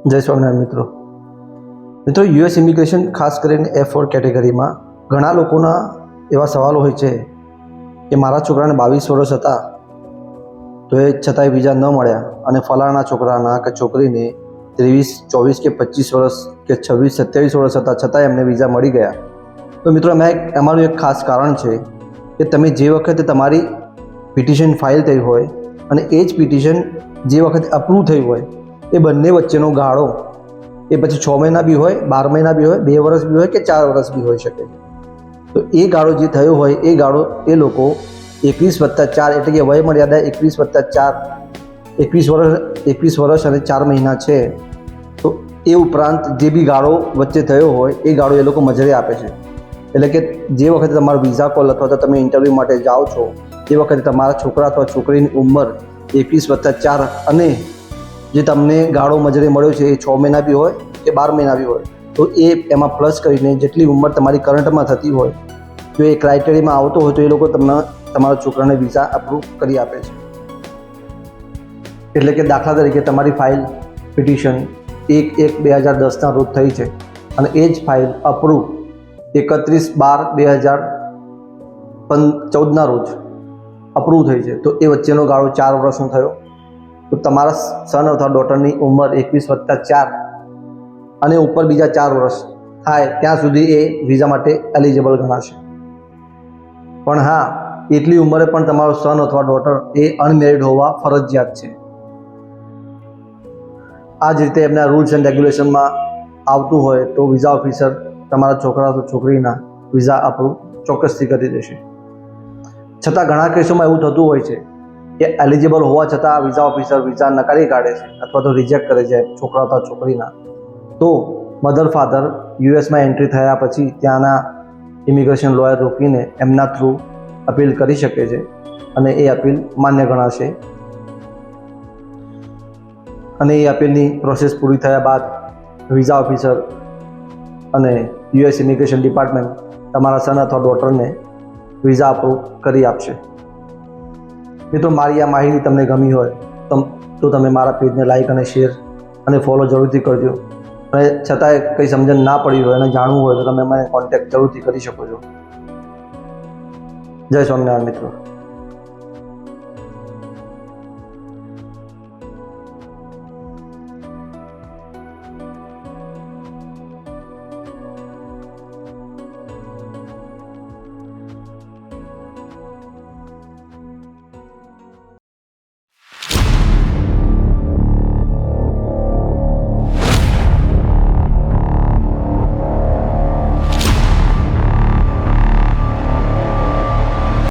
જય સ્વામિનારાયણ મિત્રો US immigration ખાસ કરીને F4 કેટેગરીમાં ઘણા લોકોના એવા સવાલો હોય છે કે મારા છોકરાને 22 વર્ષ હતા તો એ છતાંય વિઝા ન મળ્યા અને ફલાણા છોકરાના કે છોકરીને 23, 24 કે 25 વર્ષ કે 26, 27 વર્ષ હતા છતાંય એમને વિઝા મળી ગયા. તો મિત્રો અમારું એક ખાસ કારણ છે કે તમે જે વખતે તમારી પિટિશન ફાઇલ થઈ હોય અને એ જ પિટિશન જે વખતે અપ્રૂવ થઈ હોય એ બંને વચ્ચેનો ગાળો એ પછી 6 મહિના બી હોય, 12 મહિના બી હોય, 2 વર્ષ બી હોય કે 4 વર્ષ બી હોઈ શકે. તો એ ગાળો જે થયો હોય એ ગાળો એ લોકો 21+4 એટલે કે વય મર્યાદા 21+4 21 વર્ષ અને 4 મહિના છે. તો એ ઉપરાંત જે બી ગાળો વચ્ચે થયો હોય એ ગાળો એ લોકો મજરે આપે છે. એટલે કે જે વખતે તમારો વિઝા કોલ અથવા તો તમે ઇન્ટરવ્યૂ માટે જાઓ છો એ વખતે તમારા છોકરા અથવા છોકરીની ઉંમર 21+4 અને જે તમને ગાળો મજરે મળ્યો છે એ 6 મહિના બી હોય કે 12 મહિના બી હોય તો એ એમાં પ્લસ કરીને જેટલી ઉંમર તમારી કરંટમાં થતી હોય જો એ ક્રાઇટેરિયામાં આવતો હોય તો એ લોકો તમને તમારા છોકરાને વિઝા અપ્રૂવ કરી આપે છે. એટલે કે દાખલા તરીકે તમારી ફાઇલ પિટિશન 1/1/2010ના રોજ થઈ છે અને એ જ ફાઇલ અપ્રૂવ 31/12/2014ના રોજ અપ્રૂવ થઈ છે તો એ વચ્ચેનો ગાળો 4 વર્ષનો થયો. તો તમારા સન અથવા ડોટરની ઉંમર 21+4 અને ઉપર બીજા 4 વર્ષ થાય ત્યાં સુધી એ વિઝા માટે એલિજિબલ ગણાશે. પણ હા, એટલી ઉંમરે પણ તમારો સન અથવા ડોટર એ અનમેરિડ હોવા ફરજિયાત છે. આ જ રીતે એમના રૂલ્સ એન્ડ રેગ્યુલેશનમાં આવતું હોય તો વિઝા ઓફિસર તમારા છોકરા અથવા છોકરીના વિઝા અપ્રૂવ ચોક્કસથી કરી દેશે. છતાં ઘણા કેસોમાં એવું થતું હોય છે કે એલિજિબલ હોવા છતાં વિઝા ઓફિસર વિઝા નકારી કાઢે છે અથવા તો રિજેક્ટ કરે છે છોકરા અથવા છોકરીના. તો મધર ફાધર યુએસમાં એન્ટ્રી થયા પછી ત્યાંના ઇમિગ્રેશન લોયર રોકીને એમના થ્રુ અપીલ કરી શકે છે અને એ અપીલ માન્ય ગણાશે. અને એ અપીલની પ્રોસેસ પૂરી થયા બાદ વિઝા ઓફિસર અને યુએસ ઇમિગ્રેશન ડિપાર્ટમેન્ટ તમારા સન અથવા ડોટરને વિઝા અપ્રૂવ કરી આપશે. મિત્રો, મારી આ માહિતી તમને ગમી હોય તો તમે મારા પેજને લાઈક અને શેર અને ફોલો જરૂરથી કરજો. અને છતાંય કંઈ સમજણ ના પડી હોય અને જાણવું હોય તો તમે મને કોન્ટેક્ટ જરૂરથી કરી શકો છો. જય સ્વામિનારાયણ મિત્રો.